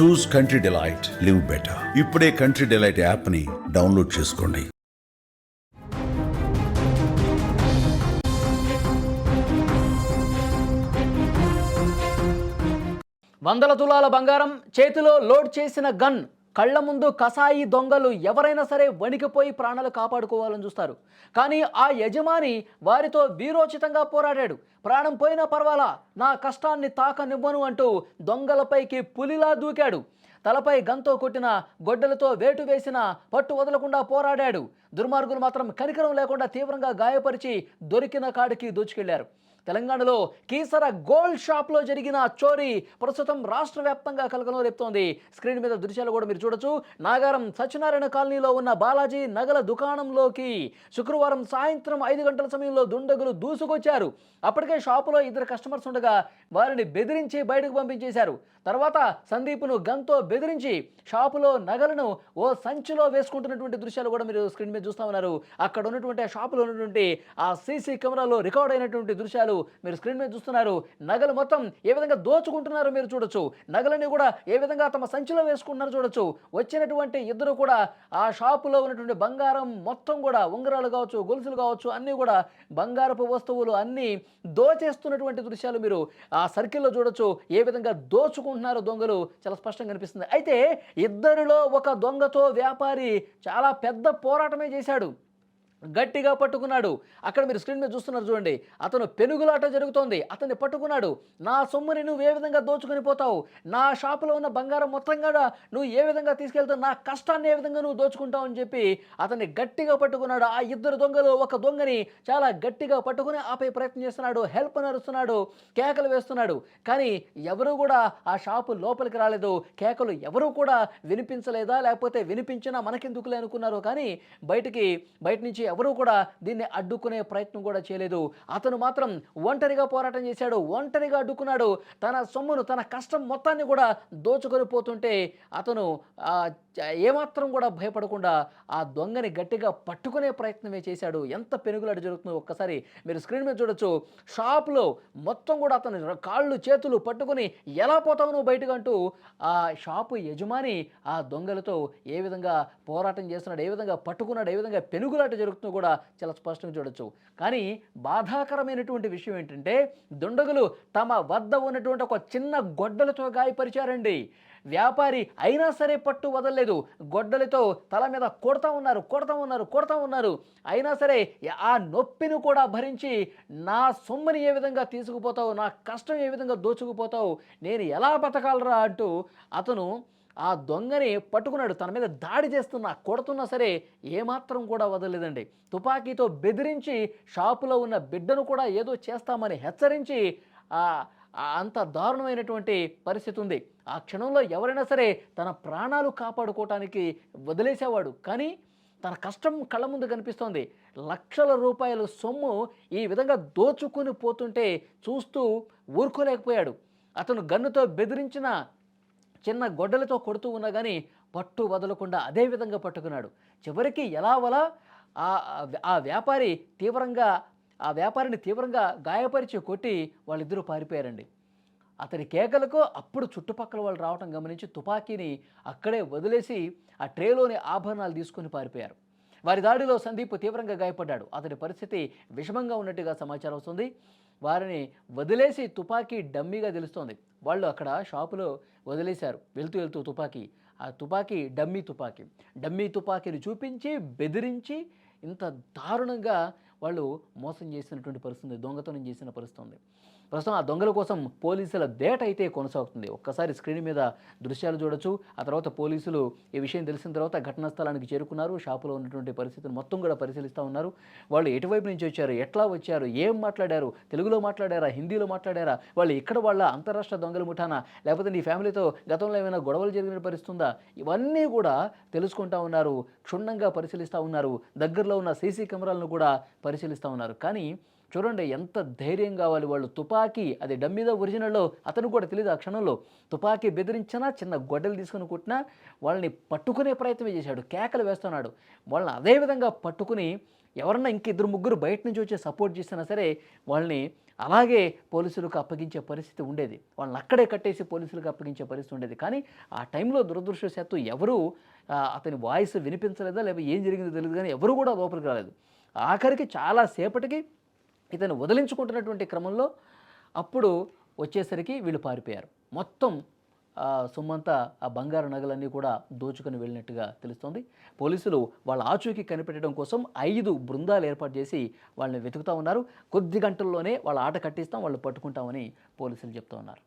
చూస్ country delight, live better. ఇప్పుడే country delight యాప్ని download చేసుకోండి. వందల తులాల బంగారం, చేతిలో లోడ్ చేసిన గన్, కళ్ల ముందు కసాయి దొంగలు ఎవరైనా సరే వణికిపోయి ప్రాణాలు కాపాడుకోవాలని చూస్తారు. కానీ ఆ యజమాని వారితో వీరోచితంగా పోరాడాడు. ప్రాణం పోయినా పర్వాలా, నా కష్టాన్ని తాకనివ్వను అంటూ దొంగలపైకి పులిలా దూకాడు. తలపై గంతో కొట్టిన, గొడ్డలతో వేటు వేసిన పట్టు వదలకుండా పోరాడాడు. దుర్మార్గులు మాత్రం కనికరం లేకుండా తీవ్రంగా గాయపరిచి దొరికిన కాడికి దోచుకెళ్లారు. తెలంగాణలో కీసర గోల్డ్ షాప్లో జరిగిన చోరీ ప్రస్తుతం రాష్ట్ర వ్యాప్తంగా కలకలం రేపుతోంది. స్క్రీన్ మీద దృశ్యాలు కూడా మీరు చూడొచ్చు. నాగారం సత్యనారాయణ కాలనీలో ఉన్న బాలాజీ నగల దుకాణంలోకి శుక్రవారం సాయంత్రం 5 గంటల సమయంలో దుండగులు దూసుకొచ్చారు. అప్పటికే షాపులో 2 కస్టమర్స్ ఉండగా వారిని బెదిరించి బయటకు పంపించేశారు. తర్వాత సందీప్ను గన్తో బెదిరించి షాపులో నగలను ఓ సంచిలో వేసుకుంటున్నటువంటి దృశ్యాలు కూడా మీరు స్క్రీన్ మీద చూస్తూ ఉన్నారు. అక్కడ ఉన్నటువంటి ఆ షాపులో ఉన్నటువంటి ఆ సీసీ కెమెరాలో రికార్డ్ అయినటువంటి దృశ్యాలు మీరు స్క్రీన్ మీద చూస్తున్నారు. నగలు మొత్తం ఏ విధంగా దోచుకుంటున్నారో మీరు చూడొచ్చు. నగలని కూడా ఏ విధంగా తమ సంచిలో వేసుకుంటున్నారో చూడొచ్చు. వచ్చినటువంటి ఇద్దరు కూడా ఆ షాపులో ఉన్నటువంటి బంగారం మొత్తం కూడా, ఉంగరాలు కావచ్చు, గొలుసులు కావచ్చు, అన్నీ కూడా బంగారపు వస్తువులు అన్నీ దోచేస్తున్నటువంటి దృశ్యాలు మీరు ఆ సర్కిల్లో చూడొచ్చు. ఏ విధంగా దోచుకుంటున్నారో దొంగలు చాలా స్పష్టంగా కనిపిస్తుంది. అయితే ఇద్దరిలో ఒక దొంగతో వ్యాపారి చాలా పెద్ద పోరాటమే చేశాడు. గట్టిగా పట్టుకున్నాడు. అక్కడ మీరు స్క్రీన్ మీద చూస్తున్నారు చూడండి. అతను పెనుగులాట జరుగుతోంది. అతన్ని పట్టుకున్నాడు. నా సొమ్ముని నువ్వు ఏ విధంగా దోచుకొని పోతావు, నా షాపులో ఉన్న బంగారం మొత్తం కూడా నువ్వు ఏ విధంగా తీసుకెళ్తావు, నా కష్టాన్ని ఏ విధంగా నువ్వు దోచుకుంటావు అని చెప్పి అతన్ని గట్టిగా పట్టుకున్నాడు. ఆ ఇద్దరు దొంగలు ఒక దొంగని చాలా గట్టిగా పట్టుకుని ఆపే ప్రయత్నం చేస్తున్నాడు. హెల్ప్ నరుస్తున్నాడు, కేకలు వేస్తున్నాడు. కానీ ఎవరు కూడా ఆ షాపు లోపలికి రాలేదు. కేకలు ఎవరు కూడా వినిపించలేదా, లేకపోతే వినిపించినా మనకెందుకులే అనుకున్నారు. కానీ బయట నుంచి ఎవరు కూడా దీన్ని అడ్డుకునే ప్రయత్నం కూడా చేయలేదు. అతను మాత్రం ఒంటరిగా పోరాటం చేశాడు. ఒంటరిగా అడ్డుకున్నాడు. తన సొమ్మును, తన కష్టం మొత్తాన్ని కూడా దోచుకొని పోతుంటే అతను ఏమాత్రం కూడా భయపడకుండా ఆ దొంగని గట్టిగా పట్టుకునే ప్రయత్నమే చేశాడు. ఎంత పెనుగులాట జరుగుతుందో ఒక్కసారి మీరు స్క్రీన్ మీద చూడొచ్చు. షాప్లో మొత్తం కూడా అతను కాళ్ళు చేతులు పట్టుకుని ఎలా పోతావు నువ్వు బయటకు అంటూ ఆ షాపు యజమాని ఆ దొంగలతో ఏ విధంగా పోరాటం చేస్తున్నాడు, ఏ విధంగా పట్టుకున్నాడు, ఏ విధంగా పెనుగులాట జరుగుతుందో కూడా చాలా స్పష్టంగా చూడొచ్చు. కానీ బాధాకరమైనటువంటి విషయం ఏంటంటే దుండగులు తమ వద్ద ఉన్నటువంటి ఒక చిన్న గొడ్డలతో గాయపరిచారండి. వ్యాపారి అయినా సరే పట్టు వదలలేదు. గొడ్డలితో తల మీద కొడతా ఉన్నారు. అయినా సరే ఆ నొప్పిని కూడా భరించి నా సొమ్ముని ఏ విధంగా తీసుకుపోతావు, నా కష్టం ఏ విధంగా దోచుకుపోతావు, నేను ఎలా బతకాలరా అంటూ అతను ఆ దొంగని పట్టుకున్నాడు. తన మీద దాడి చేస్తున్నా, కొడుతున్నా సరే ఏమాత్రం కూడా వదలలేదండి. తుపాకీతో బెదిరించి షాపులో ఉన్న బిడ్డను కూడా ఏదో చేస్తామని హెచ్చరించి అంత దారుణమైనటువంటి పరిస్థితి ఉంది. ఆ క్షణంలో ఎవరైనా సరే తన ప్రాణాలు కాపాడుకోవటానికి వదిలేసేవాడు. కానీ తన కష్టం కళ్ళ ముందు కనిపిస్తోంది. లక్షల రూపాయల సొమ్ము ఈ విధంగా దోచుకుని పోతుంటే చూస్తూ ఊరుకోలేకపోయాడు. అతను గన్నుతో బెదిరించిన, చిన్న గొడ్డలతో కొడుతూ ఉన్నా కానీ పట్టు వదలకుండా అదే విధంగా పట్టుకున్నాడు. చివరికి ఎలావలా ఆ వ్యాపారిని తీవ్రంగా గాయపరిచి కొట్టి వాళ్ళిద్దరూ పారిపోయారండి. అతని కేకలకు అప్పుడు చుట్టుపక్కల వాళ్ళు రావటం గమనించి తుపాకీని అక్కడే వదిలేసి ఆ ట్రేలోని ఆభరణాలు తీసుకొని పారిపోయారు. వారి దాడిలో సందీప్ తీవ్రంగా గాయపడ్డాడు. అతని పరిస్థితి విషమంగా ఉన్నట్టుగా సమాచారం వస్తుంది. వారిని వదిలేసి తుపాకీ డమ్మీగా తెలుస్తోంది. వాళ్ళు అక్కడ షాపులో వదిలేశారు. వెళ్తూ తుపాకీ, ఆ తుపాకీ డమ్మీ తుపాకీని చూపించి బెదిరించి ఇంత దారుణంగా వాళ్ళు మోసం చేసినటువంటి పరిస్థితి, దొంగతనం చేసిన పరిస్థితి. ప్రస్తుతం ఆ దొంగల కోసం పోలీసుల వేట అయితే కొనసాగుతుంది. ఒక్కసారి స్క్రీన్ మీద దృశ్యాలు చూడొచ్చు. ఆ తర్వాత పోలీసులు ఈ విషయం తెలిసిన తర్వాత ఘటనా స్థలానికి చేరుకున్నారు. షాపులో ఉన్నటువంటి పరిస్థితిని మొత్తం కూడా పరిశీలిస్తూ ఉన్నారు. వాళ్ళు ఎటువైపు నుంచి వచ్చారు, ఎట్లా వచ్చారు, ఏం మాట్లాడారు, తెలుగులో మాట్లాడారా, హిందీలో మాట్లాడారా, వాళ్ళు ఇక్కడ వాళ్ళ అంతరాష్ట్ర దొంగల ముఠానా, లేకపోతే నీ ఫ్యామిలీతో గతంలో ఏమైనా గొడవలు జరిగిన పరిస్థితుందా, ఇవన్నీ కూడా తెలుసుకుంటూ ఉన్నారు. క్షుణ్ణంగా పరిశీలిస్తూ ఉన్నారు. దగ్గరలో ఉన్న సీసీ కెమెరాలను కూడా పరిశీలిస్తూ ఉన్నారు. కానీ చూడండి ఎంత ధైర్యం కావాలి. వాళ్ళు తుపాకీ, అది డమ్మీదో ఒరిజినల్లో అతను కూడా తెలియదు. ఆ క్షణంలో తుపాకీ బెదిరించినా, చిన్న గొడ్డలు తీసుకుని కొట్టినా వాళ్ళని పట్టుకునే ప్రయత్నం చేశాడు. కేకలు వేస్తున్నాడు. వాళ్ళని అదేవిధంగా పట్టుకుని ఎవరన్నా ఇంక ఇద్దరు ముగ్గురు బయట నుంచి వచ్చి సపోర్ట్ చేసినా సరే వాళ్ళని అలాగే పోలీసులకు అప్పగించే పరిస్థితి ఉండేది. వాళ్ళని అక్కడే కట్టేసి పోలీసులకు అప్పగించే పరిస్థితి ఉండేది. కానీ ఆ టైంలో దురదృష్టవశాత్తు ఎవరూ అతని వాయిస్ వినిపించలేదా లేకపోతే ఏం జరిగిందో తెలీదు కానీ ఎవరు కూడా లోపలికి రాలేదు. ఆఖరికి చాలా సేపటికి ఇతను వదిలించుకుంటున్నటువంటి క్రమంలో అప్పుడు వచ్చేసరికి వీళ్ళు పారిపోయారు. మొత్తం సొమ్మంతా ఆ బంగారు నగలన్నీ కూడా దోచుకొని వెళ్ళినట్టుగా తెలుస్తోంది. పోలీసులు వాళ్ళ ఆచూకీ కనిపెట్టడం కోసం 5 బృందాలు ఏర్పాటు చేసి వాళ్ళని వెతుకుతూ ఉన్నారు. కొద్ది గంటల్లోనే వాళ్ళ ఆట కట్టిస్తాం, వాళ్ళు పట్టుకుంటామని పోలీసులు చెప్తూ ఉన్నారు.